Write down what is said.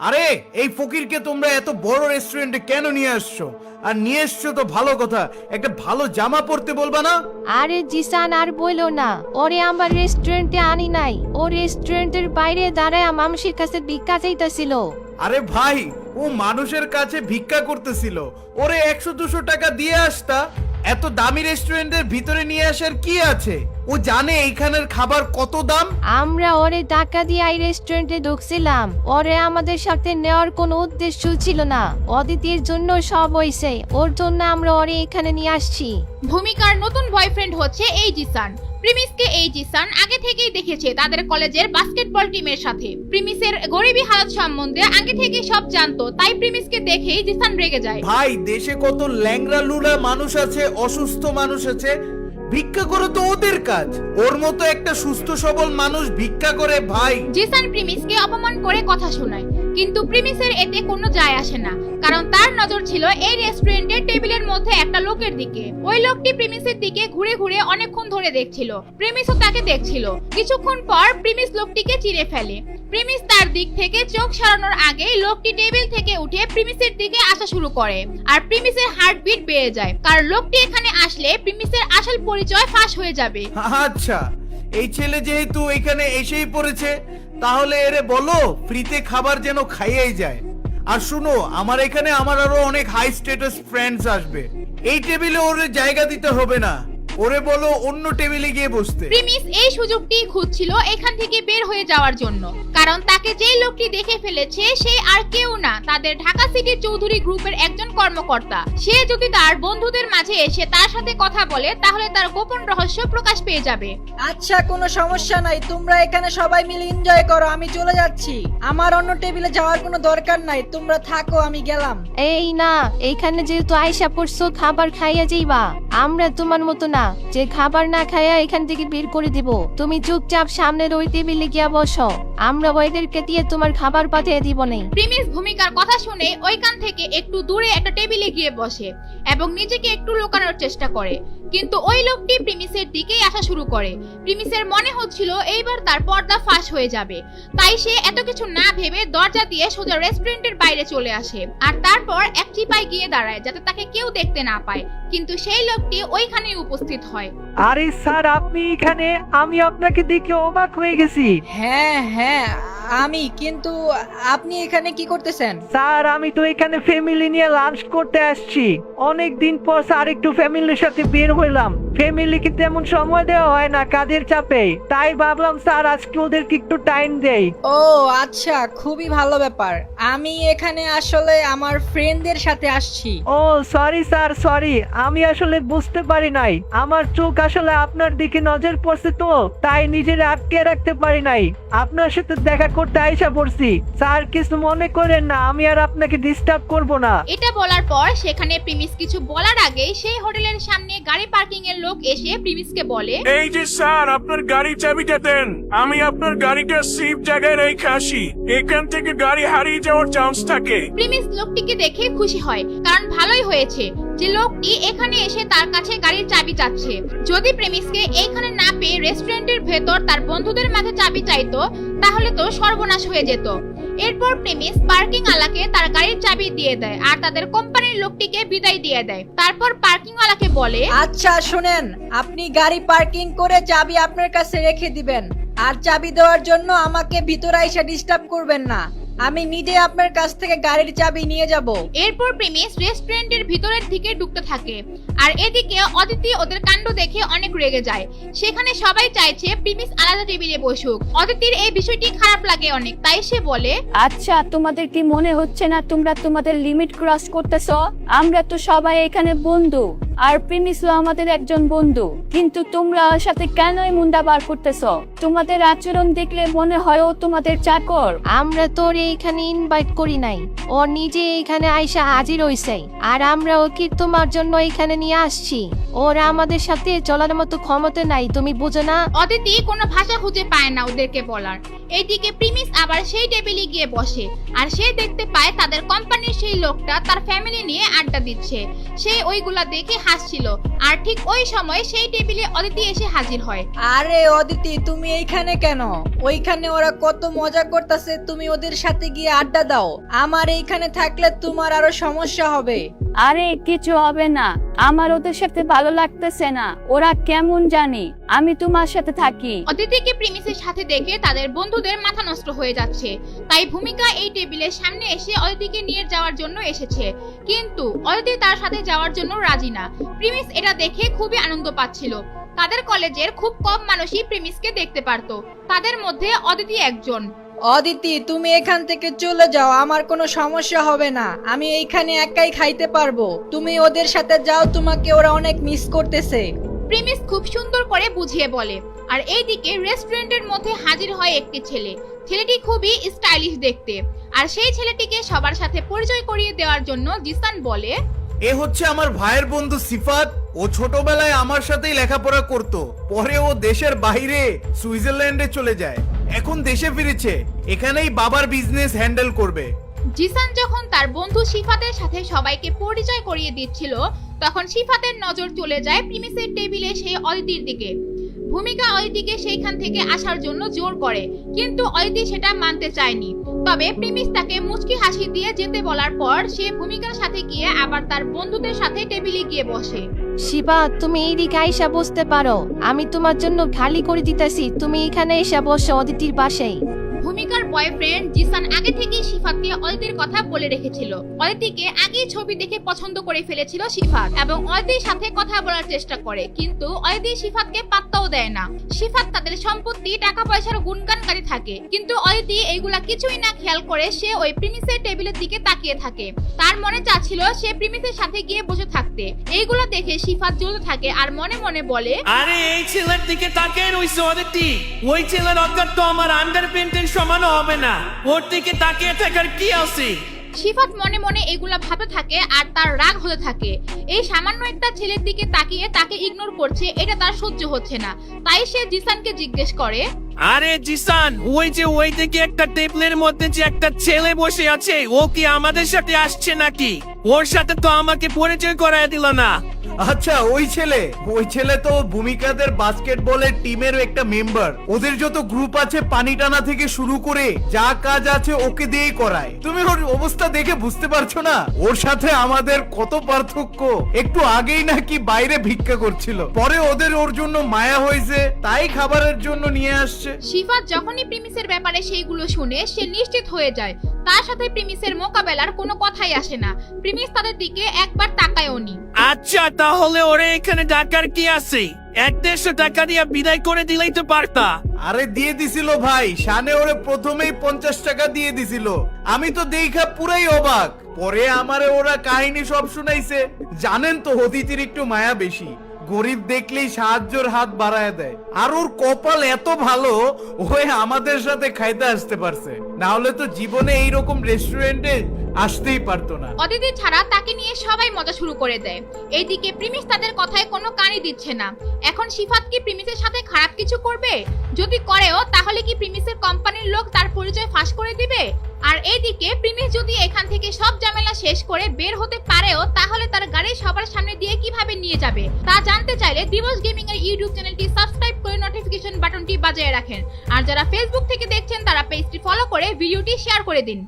আরে এই ফকিরকে তোমরা এত বড় রেস্টুরেন্টে কেন নিয়ে আসছো? আর নিয়ে এসছো তো ভালো কথা, একটা ভালো জামা পরতে বলবা না? আরে জিসান আর বইলো না, ওরে আমার রেস্টুরেন্টে আনি নাই, ও রেস্টুরেন্টের বাইরে দাঁড়ায় মানুষের কাছে ভিক্ষা চাইতেছিল। আরে ভাই, ও মানুষের কাছে ভিক্ষা করতেছিল, ওরে 100-200 টাকা দিয়ে আসতা। এত দামি রেস্টুরেন্টের ভিতরে নিয়ে আসার কি আছে? ও জানে এইখানের খাবার কত দাম। আমরা ওরে টাকা দিয়ে এই রেস্টুরেন্টে ঢুকছিলাম, ওরে আমাদের সাথে নেওয়ার কোনো উদ্দেশ্য ছিল না। অদিতির জন্য সব হইছে, ওর জন্য আমরা ওরে এখানে নিয়ে আসছি। ভূমিকার নতুন বয়ফ্রেন্ড হচ্ছে এই জিসান। প্রিমিসকে এই জিসান আগে থেকেই দেখেছে তাদের কলেজের বাস্কেটবল টিমের সাথে। প্রিমিসের গরিবী হালত সম্বন্ধে আগে থেকেই সব জানতো, তাই প্রিমিসকে দেখেই জিসান রেগে যায়। ভাই, দেশে কত ল্যাংড়া লুলা মানুষ আছে, অসুস্থ মানুষ আছে, ভিক্ষা করে তো ওদের কাজ। ওর মতো একটা সুস্থ সবল মানুষ ভিক্ষা করে ভাই। জিসান প্রিমিসকে অপমান করে কথা শোনায়, কিন্তু প্রিমিসের এতে কোনো যায় আসে না, কারণ তার নজর ছিল এই রেস্টুরেন্টের টেবিলের মধ্যে একটা লোকের দিকে। ওই লোকটি প্রিমিসের দিকে ঘুরে ঘুরে অনেকক্ষণ ধরে দেখছিল, প্রিমিসও তাকে দেখছিল। কিছুক্ষণ পর প্রিমিস লোকটিকে চিনে ফেলে। প্রিমিস তার দিক থেকে চোখ সরানোর আগেই লোকটি টেবিল থেকে উঠে প্রিমিসের দিকে আসা শুরু করে, আর প্রিমিসের হার্টবিট বেড়ে যায়, কারণ লোকটি এখানে আসলে প্রিমিসের আসল পরিচয় ফাঁস হয়ে যাবে। আচ্ছা, এই ছেলে যেহেতু এখানে এসেই পড়েছে, তাহলে এরে বলো ফ্রিতে খাবার যেন খাইয়েই যায়। আর শুনো, আমার এখানে আমার আরো অনেক হাই স্ট্যাটাস ফ্রেন্ডস আসবে, এই টেবিলে ওরে জায়গা দিতে হবে না, ওরে বলো অন্য টেবিলে গিয়ে বসতে। প্রিমিস এই সুযোগটি খুঁজছিল এখান থেকে বের হয়ে যাওয়ার জন্য, কারণ তাকে যেই লোকটি দেখে ফেলেছে সে আর কেউ না, তাদের ঢাকা সিটি চৌধুরী গ্রুপের একজন কর্মকর্তা। সে যদি তার বন্ধুদের মাঝে এসে তার সাথে কথা বলে, তাহলে তার গোপন রহস্য প্রকাশ পেয়ে যাবে। আচ্ছা, কোনো সমস্যা নাই, তোমরা এখানে সবাই মিলে এনজয় করো, আমি চলে যাচ্ছি। আমার অন্য টেবিলে যাওয়ার কোনো দরকার নাই, তোমরা থাকো, আমি গেলাম। এই না, এইখানে যেহেতু আয়সা পড়ছো, খাবার খাইয়া যাইবা। আমরা তোমার মতো না যে খাবার না খাইয়া এখান থেকে বের করে দিব। তুমি চুপচাপ সামনের ওই টেবিলে গিয়া বসো, আমরা ওইদেরকে দিয়ে তোমার খাবার পাঠিয়ে দিব নেই। প্রিমিস ভূমিকার কথা শুনে ওইখান থেকে একটু দূরে একটা টেবিলে গিয়ে বসে এবং নিজেকে একটু লুকানোর চেষ্টা করে, কিন্তু ওই লোকটি প্রিমিসের দিকেই আসা শুরু করে। প্রিমিসের মনে হচ্ছিল এইবার তার পর্দা ফাঁস হয়ে যাবে, তাই সে এত কিছু না ভেবে দরজা দিয়ে সোজা রেস্টুরেন্টের বাইরে চলে আসে, আর তারপর এক চিপায় গিয়ে দাঁড়ায় যাতে তাকে কেউ দেখতে না পায়। কিন্তু সেই লোকটি ওইখানেই উপস্থিত হয়। আরে স্যার, আপনি এখানে? আমি আপনাকে দেখে অবাক হয়ে গেছি। হ্যাঁ হ্যাঁ, আমি, কিন্তু আপনি এখানে কি করতেছেন? স্যার, আমি তো এখানে ফ্যামিলি নিয়ে লাঞ্চ করতে আসছি। অনেক দিন পর স্যার একটু ফ্যামিলির সাথে বের হইলাম। ফ্যামিলিকে তেমন সময় দেওয়া হয় না কাজের চাপে, তাই ভাবলাম স্যার আজকে ওদেরকে একটু টাইম দেই। ও আচ্ছা, খুবই ভালো ব্যাপার। আমি এখানে আসলে আমার ফ্রেন্ডদের সাথে আসছি। ও সরি স্যার, সরি, আমি আসলে বুঝতে পারি নাই। আমার চোখ আসলে আপনার দিকে নজর পড়ছে, তো তাই নিজের আটকে রাখতে পারি নাই। আপনার সাথে দেখা করতে আইসা পড়ছি। স্যার কিছু মনে করেন না, আমি আর আপনাকে ডিস্টার্ব করব না। এটা বলার পর সেখানে প্রিমিস কিছু বলার আগেই সেই হোটেলের সামনে গাড়ি পার্কিং এর লোক এসে প্রিমিসকে বলে, এই যে স্যার, আপনার গাড়ির চাবিটা দেন, আমি আপনার গাড়িটা সেফ জায়গায় রেখে আসি, এখান থেকে গাড়ি হারিয়ে যাওয়ার চান্স থাকে। প্রিমিস লোকটিকে দেখে খুশি হয়, কারণ ভালোই হয়েছে যে লোকটি এখানে এসে তার কাছে গাড়ির চাবি চাচ্ছে। যদি প্রেমিসকে এইখানে না পেয়ে রেস্টুরেন্টের ভেতর তার বন্ধুদের মাঝে চাবি চাইতো, তাহলে তো সর্বনাশ হয়ে যেত। এরপর প্রেমিস পার্কিং আলাকে তার গাড়ির চাবি দিয়ে দেয় আর তাদের কোম্পানির লোকটিকে বিদায় দিয়ে দেয়। তারপর পার্কিং আলাকে বলে, আচ্ছা শুনেন, আপনি গাড়ি পার্কিং করে চাবি আপনার কাছে রেখে দিবেন, আর চাবি দেওয়ার জন্য আমাকে ভিতরে এসে ডিস্টার্ব করবেন না, আমি নিজে আপনার কাছ থেকে গাড়ির চাবি নিয়ে যাব। এরপর প্রেমিস রেস্টুরেন্টের ভিতরের দিকে ঢুকতে থাকে, আর এদিকে অদিতি ওদের কাণ্ড দেখে অনেক রেগে যায়। সেখানে সবাই চাইছে প্রেমিস আলাদা টেবিলে বসুক। অদিতির এই বিষয়টি খারাপ লাগে অনেক, তাই সে বলে, আচ্ছা, তোমাদের কি মনে হচ্ছে না তোমরা তোমাদের লিমিট ক্রস করতেছো? আমরা তো সবাই এখানে বন্ধু, আর প্রেমিসও আমাদের একজন বন্ধু, কিন্তু তোমরা ওর সাথে কেনই মুন্ডা বার করতেছো? তোমাদের আচরণ দেখলে মনে হয় ও তোমাদের চাকর। আমরা তোর এইখানে ইনভাইট করি নাই, ও নিজে এখানে আইসা হাজির হইছে, আর আমরা ওকে তোমার জন্য এখানে নিয়ে আসছি। ওরা আমাদের সাথে চলার মতো ক্ষমতা নাই, তুমি বুঝো না? অদিতি কোনো ভাষা খুঁজে পায় না ওদেরকে বলার। এইদিকে প্রিমিস আবার সেই টেবিলে গিয়ে বসে আর সে দেখতে পায় তাদের কোম্পানির সেই লোকটা তার ফ্যামিলি নিয়ে আড্ডা দিচ্ছে। সে ওইগুলা দেখে হাসছিল আর ঠিক ওই সময় সেই টেবিলে অদিতি এসে হাজির হয়। আরে অদিতি, তুমি এইখানে কেন? ওইখানে ওরা কত মজা করতেছে, তুমি ওদের সাথে গিয়ে আড্ডা দাও। আমার এইখানে থাকলে তোমার আরো সমস্যা হবে। আরে কিছু হবে না, আমার ওদের সাথে ভালো লাগতেছে না। ওরা কেমন জানি, আমি তোমার সাথে থাকি। অদিতিকে প্রিমিসের সাথে দেখে তাদের বন্ধুদের মাথা নষ্ট হয়ে যাচ্ছে, তাই ভূমিকা এই টেবিলের সামনে এসে অদিতিকে নিয়ে যাওয়ার জন্য এসেছে, কিন্তু অদিতি তার সাথে যাওয়ার জন্য রাজি না। প্রিমিস এটা দেখে খুবই আনন্দ পাচ্ছিল। তাদের কলেজের খুব কম মানুষই প্রিমিসকে দেখতে পারতো, তাদের মধ্যে অদিতি একজন। অদিতি, তুমি এখান থেকে চলে যাও, আমার কোনো সমস্যা হবে না। আমি এইখানে একাই খাইতে পারবো। তুমি ওদের সাথে যাও, তোমাকে ওরা অনেক মিস করতেছে। প্রিমিস খুব সুন্দর করে বুঝিয়ে বলে। আর এইদিকে রেস্টুরেন্টের মধ্যে হাজির হয় একটি ছেলে। ছেলেটি খুবই স্টাইলিশ দেখতে, আর সেই ছেলেটিকে সবার সাথে পরিচয় করিয়ে দেওয়ার জন্য জিসান বলে, এ হচ্ছে আমার ভাইয়ের বন্ধু সিফাত। ও ছোটবেলায় আমার সাথেই লেখাপড়া করত, পরে ও দেশের বাইরে সুইজারল্যান্ডে চলে যায়, এখন দেশে ফিরেছে, এখানেই বাবার বিজনেস হ্যান্ডেল করবে। জিসান যখন তার বন্ধু সিফাতের সাথে সবাইকে পরিচয় করিয়ে দিচ্ছিল, তখন সিফাতের নজর চলে যায় প্রিমিসের টেবিলে সেই অদিতির দিকে। ভূমিকা অদিতিকে সেইখান থেকে আসার জন্য জোর করে, কিন্তু অদিতি সেটা মানতে চায়নি। তবে প্রিমিস তাকে মুচকি হাসি দিয়ে যেতে বলার পর সে ভূমিকার সাথে গিয়ে আবার তার বন্ধুদের সাথে টেবিলে গিয়ে বসে। শিবা, তুমি এইদিকে আইসা বসতে পারো, আমি তোমার জন্য খালি করে দিতেছি, তুমি এখানে এসে বসো অদিতির পাশেই। ভূমিকার বয়ফ্রেন্ড জিসান আগে থেকেই সিফাতকে অদিতির কথা বলে রেখেছিল। অদিতিকে আগেই ছবি দেখে পছন্দ করে ফেলেছিল সিফাত, এবং অদিতির সাথে কথা বলার চেষ্টা করে, কিন্তু অদিতি সিফাতকে পাত্তাও দেয় না। সিফাত তাদের সম্পত্তি, টাকা পয়সার গুণগানকারী থাকে, কিন্তু অদিতি এইগুলা কিছুই না খেয়াল করে সে ওই প্রিমিসের টেবিলের দিকে তাকিয়ে থাকে। তার মনে চাচ্ছিল সে প্রিমিসের সাথে গিয়ে বসে থাকতে। এইগুলো দেখে সিফাত জ্বলতে থাকে আর মনে মনে বলে, আরে এই ছেলের দিকে তাকিয়ে রইছে অদিতি, ওই ছেলের অজ্ঞাত তো আমার আন্ডারপ্যান্টের সমানও হবে না, ওর দিকে তাকিয়ে থাকার কি আছে? সিফাত মনে মনে এগুলা ভাবতে থাকে আর তার রাগ হতে থাকে। এই সামান্য একটা ছেলের দিকে তাকিয়ে তাকে ইগনোর করছে, এটা তার সহ্য হচ্ছে না। তাই সে জিসানকে জিজ্ঞেস করে, আরে জিসান, ওই যে ওই দিকে একটা টেবিলের মধ্যে যে একটা ছেলে বসে আছে, ও কি আমাদের সাথে আসছে নাকি? ওর সাথে তো আমাকে পরিচয় করায় দিল না। আচ্ছা, ওই ছেলে তো ভূমিকাদের বাস্কেটবলের টিমের একটা মেম্বার। ওদের যত গ্রুপ আছে, পানি টানা থেকে শুরু করে যা কাজ আছে ওকে দিয়েই করায়। তুমি ওর অবস্থা দেখে বুঝতে পারছো না ওর সাথে আমাদের কত পার্থক্য? একটু আগেই নাকি বাইরে ভিক্ষা করছিল, পরে ওর জন্য মায়া হয়েছে, তাই খাবারের জন্য নিয়ে আসছে। সিফাত যখনই প্রিমিসের ব্যাপারে সেইগুলো শুনে সে নিশ্চিত হয়ে যায়। তার সাথে প্রিমিসের মোকাবেলার কোনো কথাই আসে না। প্রিমিস তাদের দিকে একবার তাকায়ও নি। আচ্ছা, তাহলে ওরে এখানে ডাকার কি আছে? 150 টাকা দিয়ে বিদায় করে দিলেই তো পারতা। আরে দিয়ে দিছিল ভাই, শানে ওরে প্রথমেই 50 টাকা দিয়ে দিছিল। আমি তো দেখা পুরাই অবাক, পরে আমারে ওরা কাহিনী সব শুনাইছে। জানেন তো অদিতির একটু মায়া বেশি, গরিব দেখলেই সাহায্যের হাত বাড়ায় দেয়। আর ওর কপাল এত ভালো, ওই আমাদের সাথে খাইতে আসতে পারছে, না হলে তো জীবনে এইরকম রেস্টুরেন্টে আসতেই পারতো না। অদিতি ছাড়া তাকে নিয়ে সবাই মজা শুরু করে দেয়। এইদিকে প্রিমিস তাদের কথায় কোনো কানই দিচ্ছে না। এখন সিফাত কি প্রিমিসের সাথে খারাপ কিছু করবে? যদি করেও, তাহলে কি প্রিমিসের কোম্পানির লোক তার পরিচয় ফাঁস করে দিবে? আর এইদিকে প্রিমিস যদি এখান থেকে সব ঝামেলা শেষ করে বের হতে পারেও, তাহলে তার গাড়ি সবার সামনে দিয়ে কিভাবে নিয়ে যাবে তা জানতে চাইলে দিবস গেমিং এর ইউটিউব চ্যানেলটি সাবস্ক্রাইব করে নোটিফিকেশন বাটনটি বাজিয়ে রাখেন। আর যারা ফেসবুক থেকে দেখছেন তারা পেজটি ফলো করে ভিডিওটি শেয়ার করে দিন।